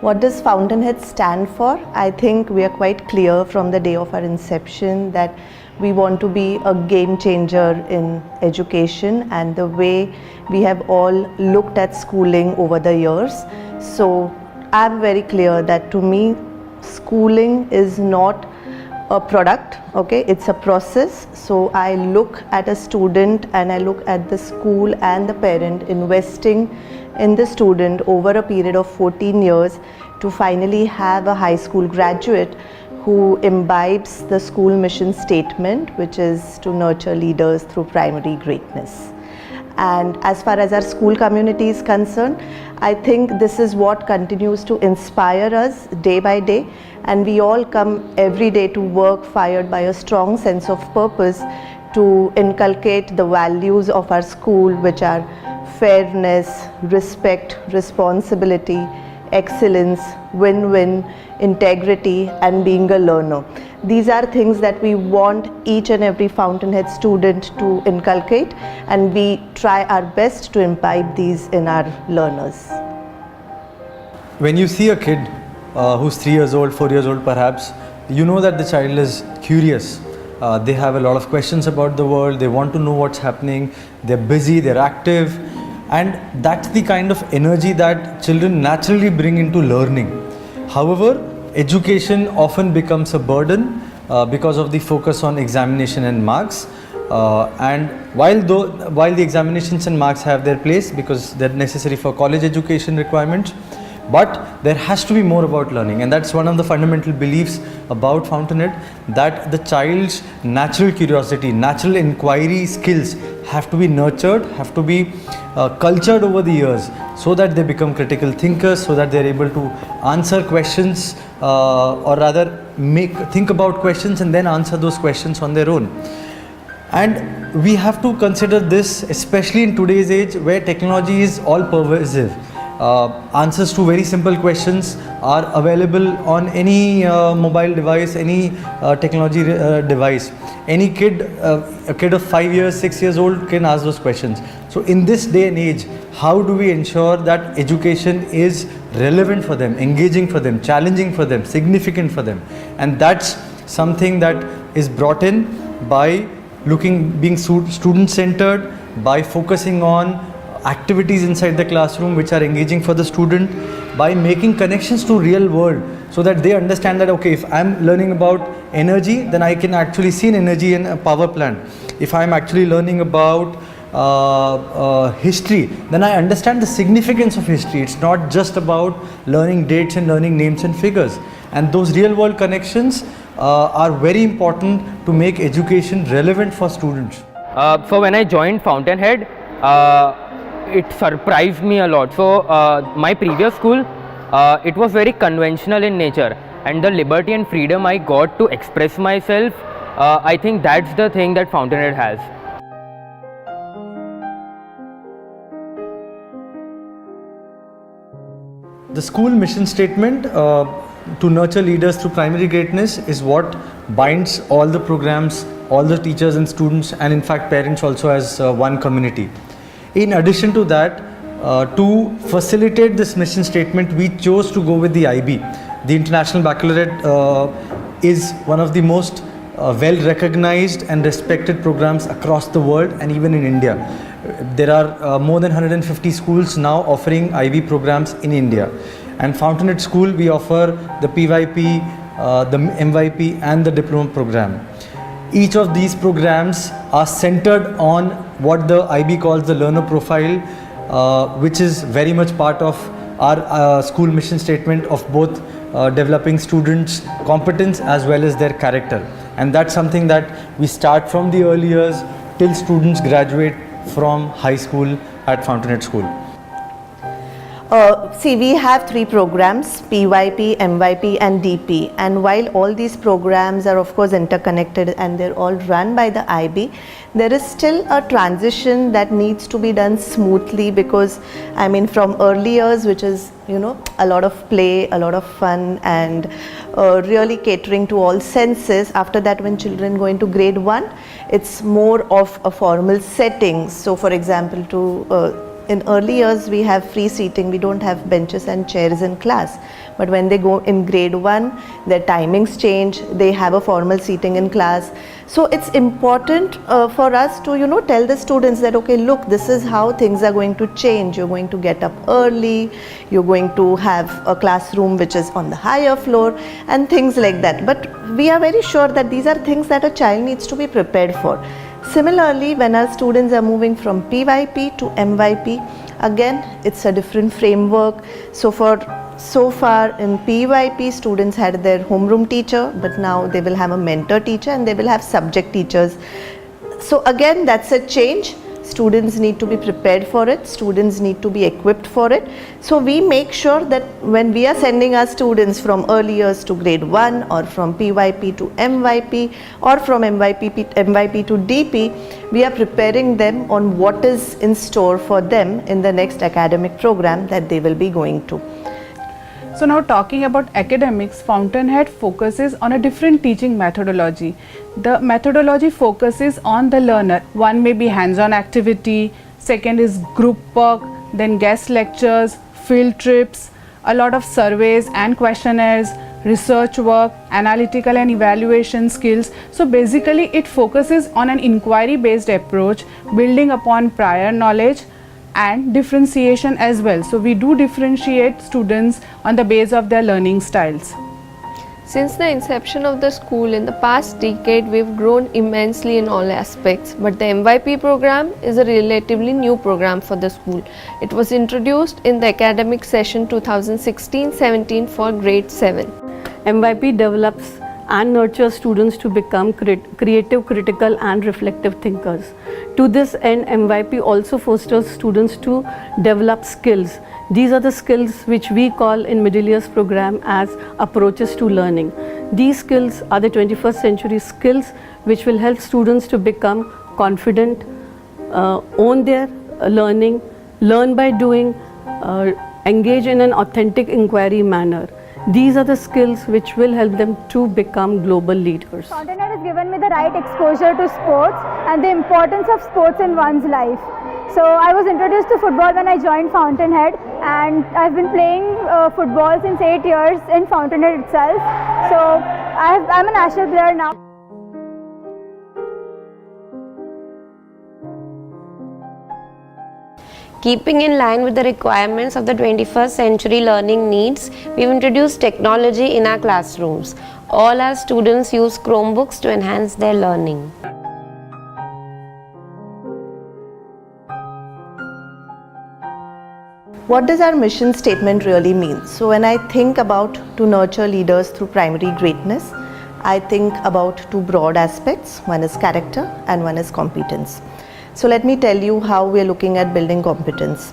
What does Fountainhead stand for? I think we are quite clear from the day of our inception that we want to be a game changer in education and the way we have all looked at schooling over the years. So I'm very clear that to me, schooling is not a product, okay, it's a process. So I look at a student and I look at the school and the parent investing in the student over a period of 14 years to finally have a high school graduate who imbibes the school mission statement, which is to nurture leaders through primary greatness. And as far as our school community is concerned, I think this is what continues to inspire us day by day, and we all come every day to work fired by a strong sense of purpose to inculcate the values of our school, which are fairness, respect, responsibility, excellence, win-win, integrity, and being a learner. These are things that we want each and every Fountainhead student to inculcate, and we try our best to imbibe these in our learners. When you see a kid who's 3 years old, 4 years old perhaps, you know that the child is curious. They have a lot of questions about the world, they want to know what's happening, they're busy, they're active, and that's the kind of energy that children naturally bring into learning. However, education often becomes a burden because of the focus on examination and marks. And while the examinations and marks have their place because they're necessary for college education requirements, but there has to be more about learning, and that's one of the fundamental beliefs about Fountainhead, that the child's natural curiosity, natural inquiry skills have to be nurtured, have to be cultured over the years so that they become critical thinkers, so that they're able to answer questions or rather think about questions and then answer those questions on their own. And we have to consider this, especially in today's age where technology is all pervasive. Answers to very simple questions are available on any mobile device, any technology device. Any kid, a kid of 5 years, 6 years old can ask those questions. So in this day and age, how do we ensure that education is relevant for them, engaging for them, challenging for them, significant for them? And that's something that is brought in by being student-centered, by focusing on activities inside the classroom which are engaging for the student, by making connections to real world so that they understand that, okay, if I'm learning about energy, then I can actually see an energy in a power plant. If I'm actually learning about history, then I understand the significance of history. It's not just about learning dates and learning names and figures. And those real world connections are very important to make education relevant for students. So when I joined Fountainhead, it surprised me a lot. So my previous school, it was very conventional in nature, and the liberty and freedom I got to express myself, I think that's the thing that Fountainhead has. The school mission statement to nurture leaders through primary greatness is what binds all the programs, all the teachers and students, and in fact parents also as one community. In addition to that, to facilitate this mission statement, we chose to go with the IB. The International Baccalaureate is one of the most well recognized and respected programs across the world and even in India. There are more than 150 schools now offering IB programs in India. And Fountainhead School, we offer the PYP, the MYP and the diploma program. Each of these programs are centered on what the IB calls the learner profile, which is very much part of our school mission statement of both developing students' competence as well as their character. And that's something that we start from the early years till students graduate from high school at Fountainhead School. See, we have 3 programs, PYP, MYP and DP, and while all these programs are of course interconnected and they're all run by the IB, there is still a transition that needs to be done smoothly, because I mean from early years, which is, you know, a lot of play, a lot of fun and really catering to all senses. After that, when children go into grade 1, it's more of a formal setting. So for example, to in early years we have free seating, we don't have benches and chairs in class. But when they go in grade 1, their timings change, they have a formal seating in class. So it's important for us to tell the students that okay, look, this is how things are going to change. You're going to get up early, you're going to have a classroom which is on the higher floor and things like that. But we are very sure that these are things that a child needs to be prepared for. Similarly, when our students are moving from PYP to MYP, again it's a different framework. So far in PYP, students had their homeroom teacher, but now they will have a mentor teacher and they will have subject teachers. So again, that's a change. Students need to be prepared for it, students need to be equipped for it. So we make sure that when we are sending our students from early years to grade 1 or from PYP to MYP or from MYP to DP, we are preparing them on what is in store for them in the next academic program that they will be going to. So now talking about academics, Fountainhead focuses on a different teaching methodology. The methodology focuses on the learner. One may be hands-on activity, second is group work, then guest lectures, field trips, a lot of surveys and questionnaires, research work, analytical and evaluation skills. So basically it focuses on an inquiry-based approach, building upon prior knowledge and differentiation as well. So we do differentiate students on the basis of their learning styles. Since the inception of the school in the past decade, we've grown immensely in all aspects. But the MYP program is a relatively new program for the school. It was introduced in the academic session 2016-17 for grade 7. MYP develops and nurtures students to become creative, critical and reflective thinkers. To this end, MYP also fosters students to develop skills. These are the skills which we call in middle years program as approaches to learning. These skills are the 21st century skills which will help students to become confident, own their learning, learn by doing, engage in an authentic inquiry manner. These are the skills which will help them to become global leaders. Fountainhead has given me the right exposure to sports and the importance of sports in one's life. So I was introduced to football when I joined Fountainhead, and I've been playing football since 8 years in Fountainhead itself. So I'm a national player now. Keeping in line with the requirements of the 21st century learning needs, we've introduced technology in our classrooms. All our students use Chromebooks to enhance their learning. What does our mission statement really mean? So when I think about to nurture leaders through primary greatness, I think about two broad aspects. One is character and one is competence. So let me tell you how we are looking at building competence.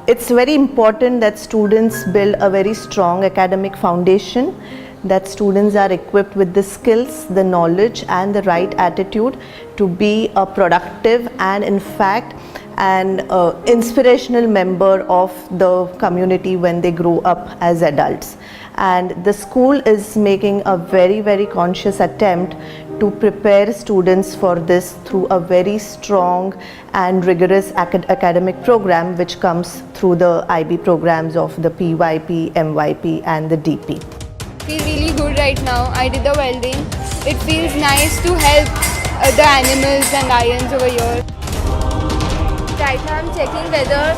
It's very important that students build a very strong academic foundation, that students are equipped with the skills, the knowledge and the right attitude to be a productive and in fact an inspirational member of the community when they grow up as adults. And the school is making a very, very conscious attempt to prepare students for this through a very strong and rigorous academic program which comes through the IB programs of the PYP, MYP and the DP. I feel really good right now. I did the welding. It feels nice to help the animals and lions over here. Right now I'm checking whether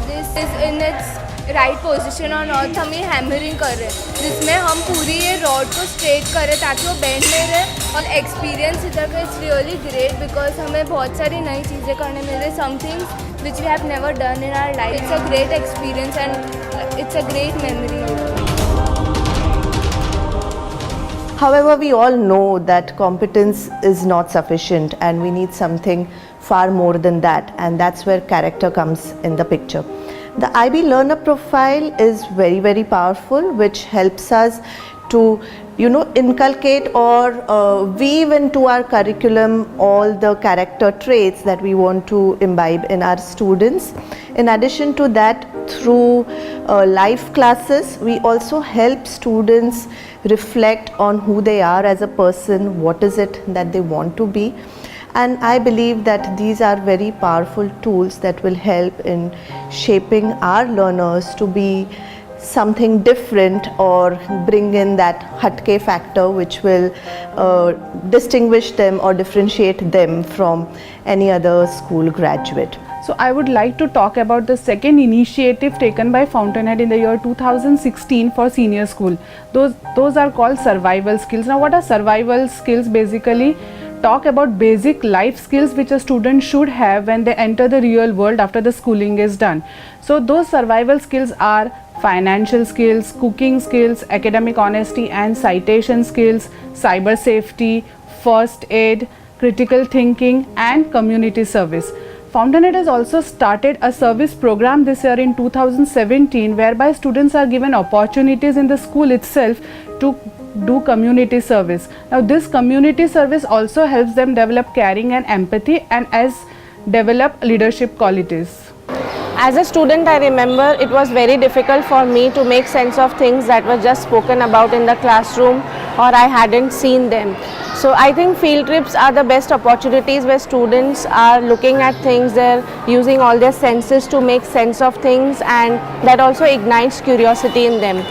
this is in its right position or not. हम ये hammering कर रहे हैं जिसमें हम पूरी ये rod को स्ट्रेट कर रहे हैं ताकि वो बेंड नहीं रहे. और एक्सपीरियंस इधर का इट्स रियली ग्रेट बिकॉज हमें बहुत सारी नई चीज़ें करने मिल रही, something which we have never done in our life. It's a great experience and it's a great memory. However, we all know that competence is not sufficient and we need something far more than that, and that's where character comes in the picture. The IB learner profile is very, very powerful, which helps us to inculcate or weave into our curriculum all the character traits that we want to imbibe in our students. In addition to that, through live classes, we also help students reflect on who they are as a person, what is it that they want to be. And I believe that these are very powerful tools that will help in shaping our learners to be something different or bring in that hatke factor which will distinguish them or differentiate them from any other school graduate. So I would like to talk about the second initiative taken by Fountainhead in the year 2016 for senior school. Those are called survival skills. Now what are survival skills? Basically talk about basic life skills which a student should have when they enter the real world after the schooling is done. So those survival skills are financial skills, cooking skills, academic honesty and citation skills, cyber safety, first aid, critical thinking and community service. Fountainhead has also started a service program this year in 2017 whereby students are given opportunities in the school itself to do community service. Now this community service also helps them develop caring and empathy and develop leadership qualities. As a student, I remember it was very difficult for me to make sense of things that were just spoken about in the classroom or I hadn't seen them. So I think field trips are the best opportunities where students are looking at things, they're using all their senses to make sense of things, and that also ignites curiosity in them.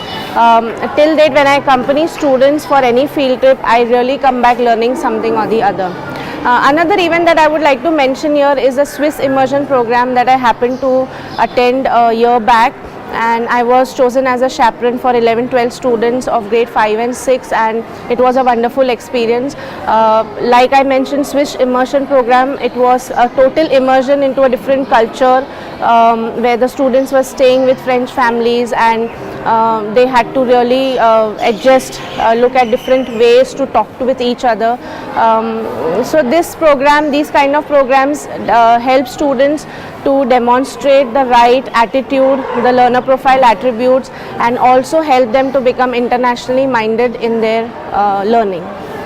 Till date, when I accompany students for any field trip, I really come back learning something or the other. Another event that I would like to mention here is the Swiss immersion program that I happened to attend a year back, and I was chosen as a chaperone for 11-12 students of grade 5 and 6, and it was a wonderful experience. Like I mentioned, Swiss immersion program, it was a total immersion into a different culture where the students were staying with French families, and they had to really adjust, look at different ways to talk with each other. So this program, these kind of programs help students to demonstrate the right attitude, the learner profile attributes, and also help them to become internationally minded in their learning.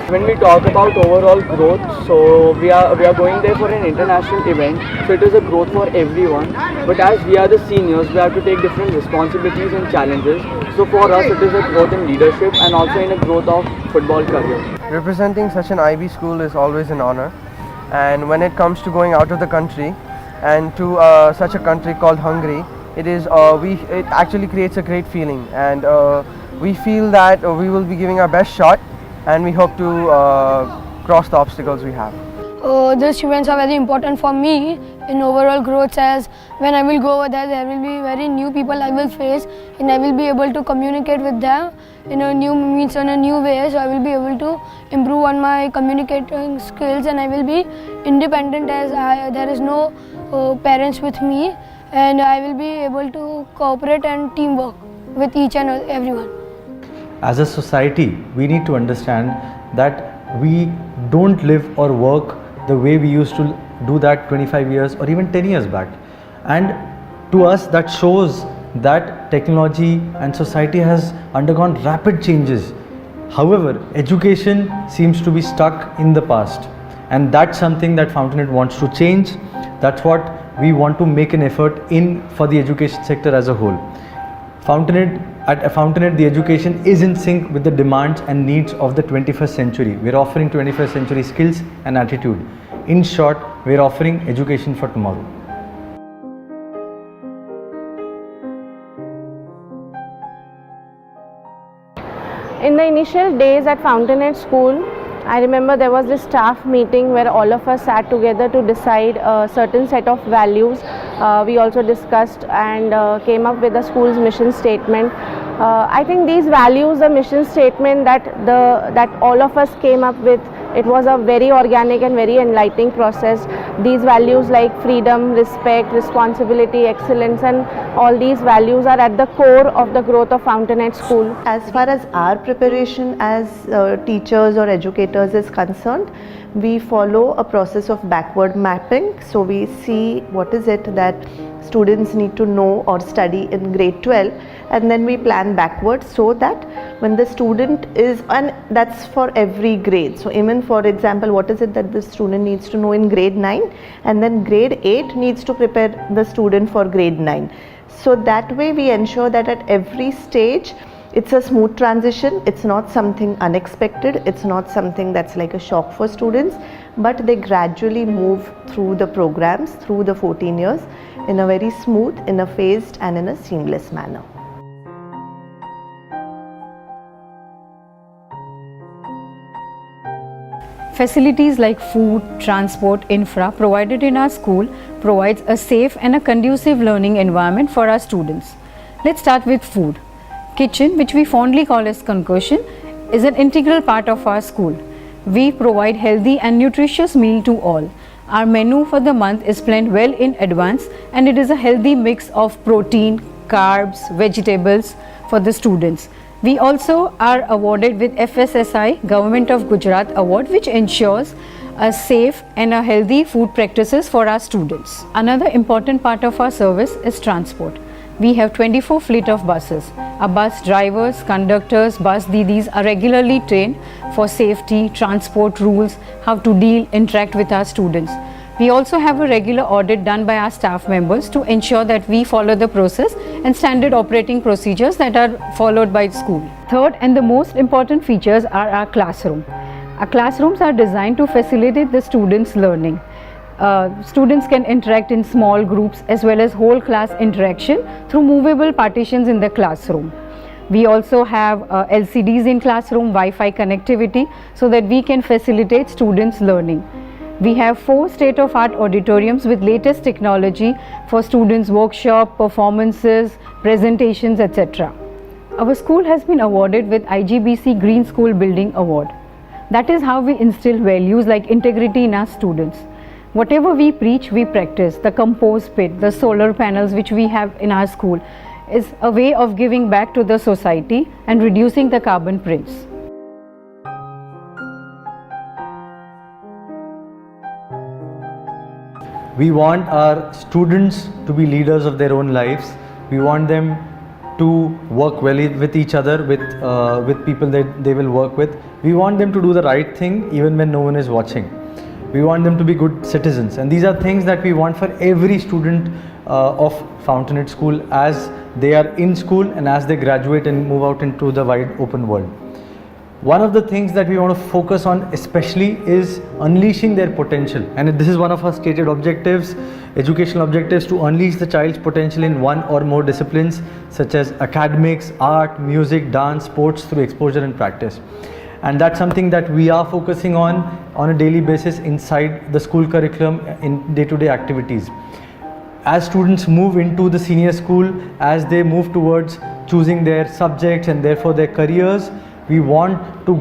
When we talk about overall growth, so we are going there for an international event, so it is a growth for everyone, but as we are the seniors, we have to take different responsibilities and challenges. So for us it is a growth in leadership and also in a growth of football career. Representing such an IB school is always an honor, and when it comes to going out of the country and to such a country called Hungary, it actually creates a great feeling, and we feel that we will be giving our best shot, and we hope to cross the obstacles we have. These events are very important for me in overall growth, as when I will go over there will be very new people I will face, and I will be able to communicate with them in a new means, in a new way. So I will be able to improve on my communicating skills, and I will be independent as there is no parents with me, and I will be able to cooperate and teamwork with each and everyone. As a society, we need to understand that we don't live or work the way we used to do that 25 years or even 10 years back. And to us, that shows that technology and society has undergone rapid changes. However, education seems to be stuck in the past, and that's something that Fountainhead wants to change. That's what we want to make an effort in for the education sector as a whole. At Fountainhead, the education is in sync with the demands and needs of the 21st century. We are offering 21st century skills and attitude. In short, we are offering education for tomorrow. In the initial days at Fountainhead School, I remember there was this staff meeting where all of us sat together to decide a certain set of values. We also discussed and came up with the school's mission statement. I think these values, the mission statement that all of us came up with, it was a very organic and very enlightening process. These values like freedom, respect, responsibility, excellence, and all these values are at the core of the growth of Fountainhead School. As far as our preparation as teachers or educators is concerned, we follow a process of backward mapping. So we see what is it that students need to know or study in grade 12, and then we plan backwards so that when the student is, and that's for every grade. So even for example, what is it that the student needs to know in grade 9, and then grade 8 needs to prepare the student for grade 9. So that way we ensure that at every stage it's a smooth transition. It's not something unexpected. It's not something that's like a shock for students. but they gradually move through the programs, through the 14 years in a very smooth, in a phased and in a seamless manner. Facilities like food, transport, infra provided in our school provides a safe and a conducive learning environment for our students. Let's start with food. Kitchen, which we fondly call as concussion, is an integral part of our school. We provide healthy and nutritious meal to all. Our menu for the month is planned well in advance, and it is a healthy mix of protein, carbs, vegetables for the students. We also are awarded with FSSI Government of Gujarat Award, which ensures a safe and a healthy food practices for our students. Another important part of our service is transport. We have 24 fleet of buses. Our bus drivers, conductors, bus didis are regularly trained for safety, transport rules, how to deal, interact with our students. We also have a regular audit done by our staff members to ensure that we follow the process and standard operating procedures that are followed by the school. Third and the most important features are our classroom. Our classrooms are designed to facilitate the students' learning. Students can interact in small groups as well as whole class interaction through movable partitions in the classroom. We also have LCDs in classroom, Wi-Fi connectivity, so that we can facilitate students' learning. We have 4 state-of-art auditoriums with latest technology for students' workshop, performances, presentations, etc. Our school has been awarded with IGBC Green School Building Award. That is how we instill values like integrity in our students. Whatever we preach, we practice. The compost pit, the solar panels which we have in our school is a way of giving back to the society and reducing the carbon prints. We want our students to be leaders of their own lives. We want them to work well with each other, with people that they will work with. We want them to do the right thing even when no one is watching. We want them to be good citizens, and these are things that we want for every student of Fountainhead School as they are in school and as they graduate and move out into the wide open world. One of the things that we want to focus on especially is unleashing their potential, and this is one of our stated objectives, educational objectives, to unleash the child's potential in one or more disciplines such as academics, art, music, dance, sports through exposure and practice. And that's something that we are focusing on a daily basis inside the school curriculum in day-to-day activities. As students move into the senior school, as they move towards choosing their subjects and therefore their careers, we want to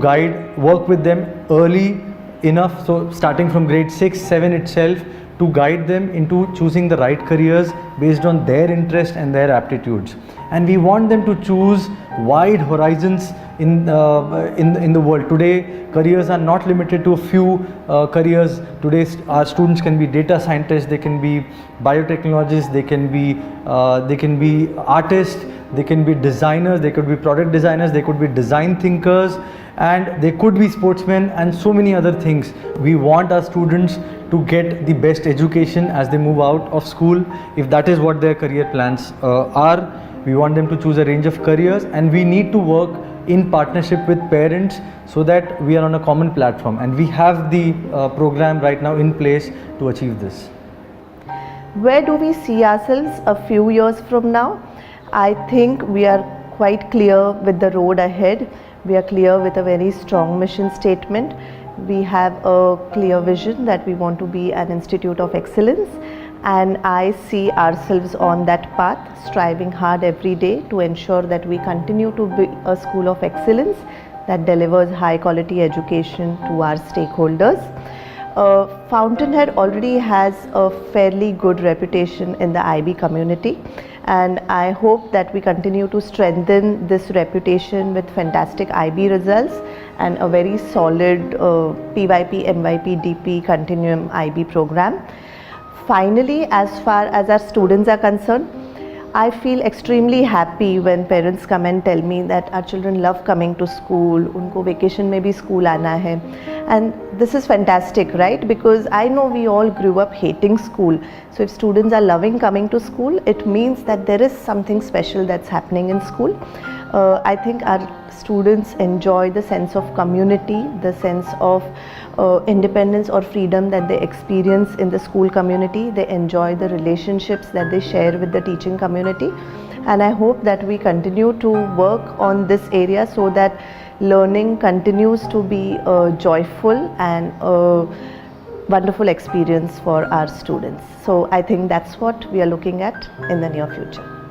work with them early enough, so starting from grade 6, 7 itself, to guide them into choosing the right careers based on their interest and their aptitudes. And we want them to choose wide horizons in the world. Today, careers are not limited to a few careers. Today, our students can be data scientists, they can be biotechnologists, they can be artists, they can be designers, they could be product designers, they could be design thinkers, and they could be sportsmen, and so many other things. We want our students to get the best education as they move out of school. If that is what their career plans are, we want them to choose a range of careers, and we need to work in partnership with parents so that we are on a common platform, and we have the program right now in place to achieve this. Where do we see ourselves a few years from now? I think we are quite clear with the road ahead. We are clear with a very strong mission statement. We have a clear vision that we want to be an institute of excellence, and I see ourselves on that path, striving hard every day to ensure that we continue to be a school of excellence that delivers high quality education to our stakeholders. Fountainhead already has a fairly good reputation in the IB community, and I hope that we continue to strengthen this reputation with fantastic IB results and a very solid PYP, MYP, DP continuum IB program. Finally, as far as our students are concerned, I feel extremely happy when parents come and tell me that our children love coming to school, unko vacation mein bhi school aana hai, and this is fantastic, right? Because I know we all grew up hating school. So if students are loving coming to school, it means that there is something special that's happening in school. I think our students enjoy the sense of community, the sense of independence or freedom that they experience in the school community. They enjoy the relationships that they share with the teaching community. And I hope that we continue to work on this area so that learning continues to be a joyful and a wonderful experience for our students. So I think that's what we are looking at in the near future.